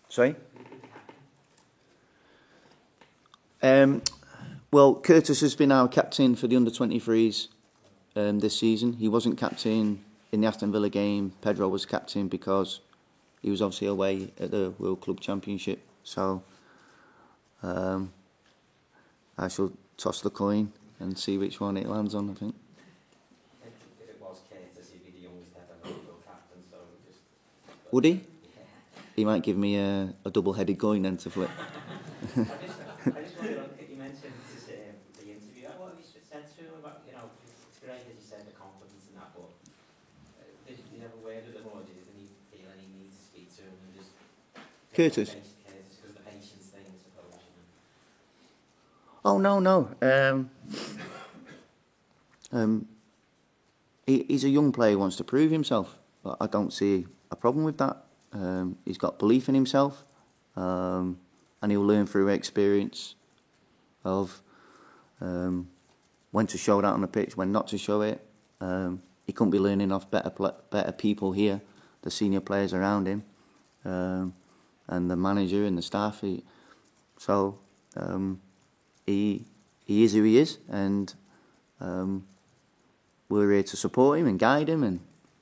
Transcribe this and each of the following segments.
Sorry? Well, Curtis has been our captain for the under-23s this season. He wasn't captain in the Aston Villa game. Pedro was captain because he was obviously away at the World Club Championship. So I shall toss the coin and see which one it lands on, I think. If it was Curtis, he'd be the youngest ever Liverpool captain, so just... Would he? He might give me a double-headed coin then to flip. I just wonder, you mentioned the interview. What have you said to him about, it's great as you said, the confidence and that, but did you have a word with him, or did he feel any need to speak to him and just... Curtis? Because of the patience thing, I suppose, Oh, no. He's a young player who wants to prove himself. But I don't see a problem with that. He's got belief in himself, and he'll learn through experience of when to show that on the pitch, when not to show it. He couldn't be learning off better people here, the senior players around him, and the manager and the staff. He is who he is, and we're here to support him and guide him, and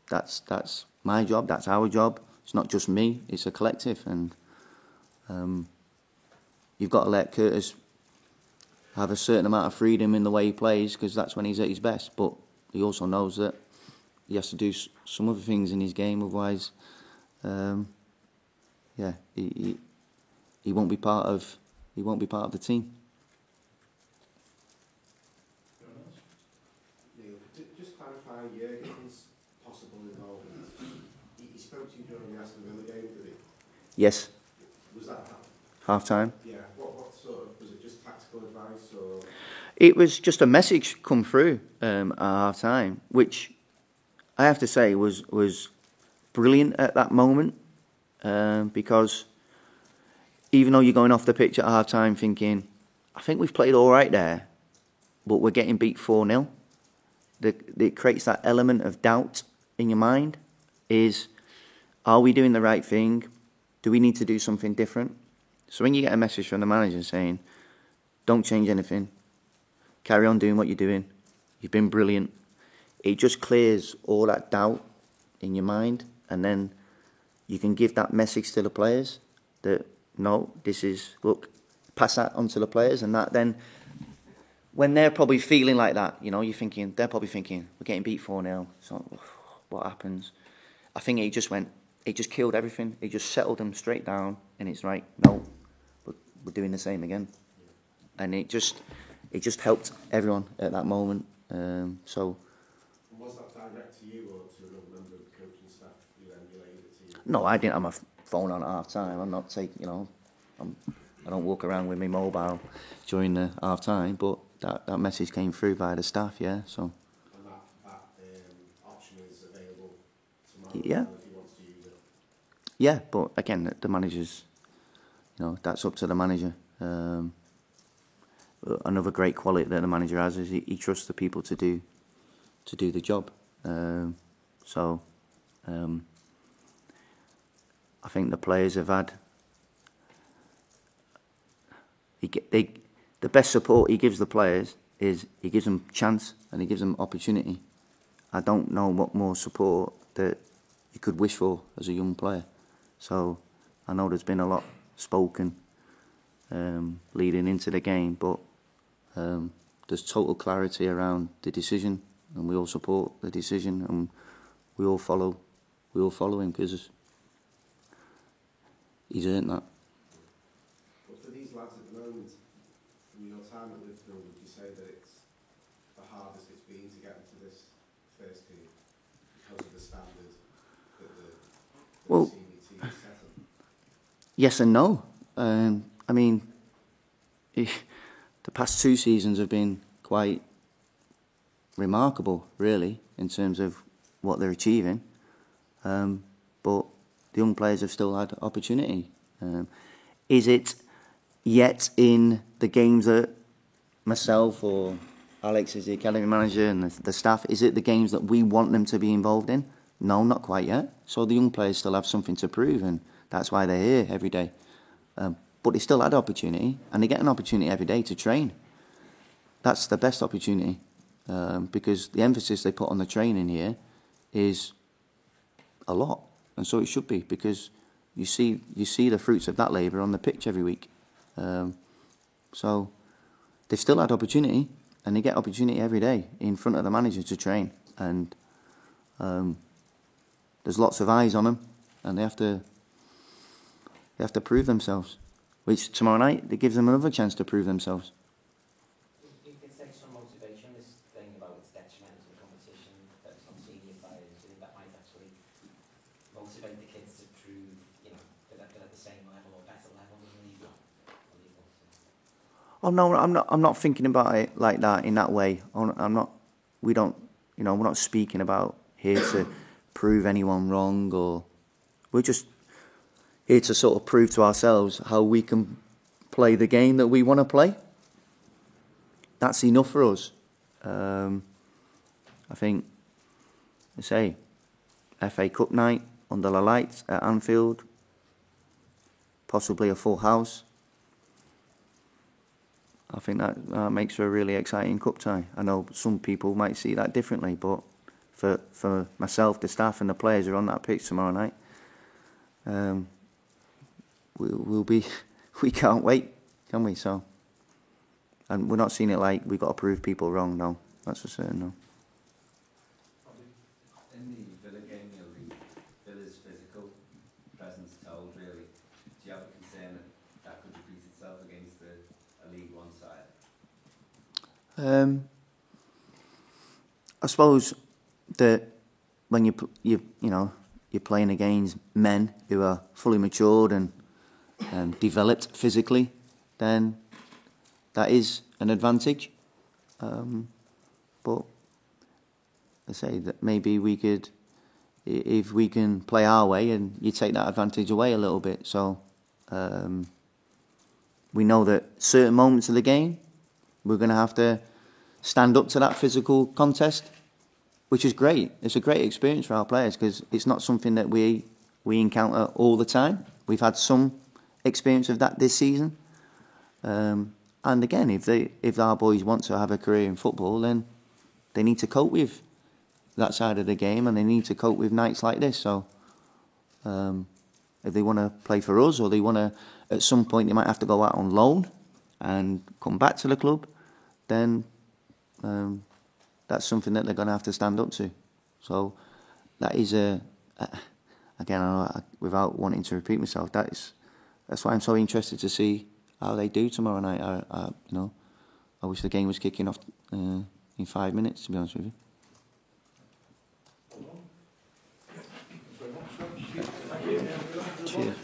that's my job, that's our job. It's not just me, it's a collective, and you've got to let Curtis have a certain amount of freedom in the way he plays, because that's when he's at his best, but he also knows that he has to do some other things in his game, otherwise he won't be part of the team. Just clarify Jurgen's possible involvement. He spoke to you during the Aston Villa game, did he? Yes. Was that half-time? Yeah. What sort of, was it just tactical advice, or? It was just a message come through at half-time, which I have to say was brilliant at that moment, because even though you're going off the pitch at half-time thinking, I think we've played all right there, but we're getting beat 4-0, it creates that element of doubt in your mind. Are we doing the right thing? Do we need to do something different? So when you get a message from the manager saying, don't change anything, carry on doing what you're doing, you've been brilliant, it just clears all that doubt in your mind, and then you can give that message to the players that, no, look, pass that on to the players, and that then, when they're probably feeling like that, they're probably thinking, we're getting beat 4-0, so what happens? I think it just killed everything. It just settled them straight down, and it's like, no, we're doing the same again. And it just helped everyone at that moment. So. Was that direct to you or to another member of the coaching staff you emulated it to you? No, I didn't have my phone on at half time. I'm not taking, I don't walk around with my mobile during the half time, but that message came through via the staff, yeah. So. And that option is available tomorrow. Yeah. If he wants to use it. Yeah, but again, the manager's, that's up to the manager. Another great quality that the manager has is he trusts the people to do the job. I think the players have had the best support he gives the players is he gives them chance and he gives them opportunity. I don't know what more support that you could wish for as a young player. So I know there's been a lot spoken leading into the game, but there's total clarity around the decision, and we all support the decision, and we all follow him because he's earned that. But for these lads at the moment, from your time at Liverpool, would you say that it's the hardest it's been to get into this first team because of the standard that the senior team is set on? Yes and no. I mean, the past 2 seasons have been quite remarkable, really, in terms of what they're achieving. But the young players have still had opportunity. Is it yet in the games that myself or Alex as the academy manager and the staff, is it the games that we want them to be involved in? No, not quite yet. So the young players still have something to prove, and that's why they're here every day. But they still had opportunity, and they get an opportunity every day to train. That's the best opportunity, because the emphasis they put on the training here is a lot, and so it should be, because you see the fruits of that labour on the pitch every week. So they've still had opportunity, and they get opportunity every day in front of the manager to train, and there's lots of eyes on them, and they have to prove themselves. Which tomorrow night, it gives them another chance to prove themselves. It takes some motivation, this thing about its detrimental competition that's on senior players. Do you think that might actually motivate the kids to prove, you know, that they're at the same level or better level than League One? Oh no, I'm not thinking about it like that in that way. I'm not. We don't. You know, we're not speaking about here to prove anyone wrong, or we're just here to sort of prove to ourselves how we can play the game that we want to play. That's enough for us. I think, I say, FA Cup night under the lights at Anfield, possibly a full house. I think that makes for a really exciting cup tie. I know some people might see that differently, but for myself, the staff and the players who are on that pitch tomorrow night, we can't wait, can we? So, and we're not seeing it like we've got to prove people wrong. No, that's for certain. No. In the Villa game, you know, Villa's physical presence told, really. Do you have a concern that could repeat itself against a League One side? I suppose that when you're playing against men who are fully matured and developed physically, then that is an advantage. But I say that maybe we could, if we can play our way, and you take that advantage away a little bit. So we know that certain moments of the game, we're going to have to stand up to that physical contest, which is great. It's a great experience for our players, because it's not something that we encounter all the time. We've had some experience of that this season. And again, if our boys want to have a career in football, then they need to cope with that side of the game, and they need to cope with nights like this. So if they want to play for us, or they want to, at some point, they might have to go out on loan and come back to the club, then that's something that they're going to have to stand up to. So that is again, without wanting to repeat myself, that's why I'm so interested to see how they do tomorrow night. I wish the game was kicking off in 5 minutes, to be honest with you. Cheers.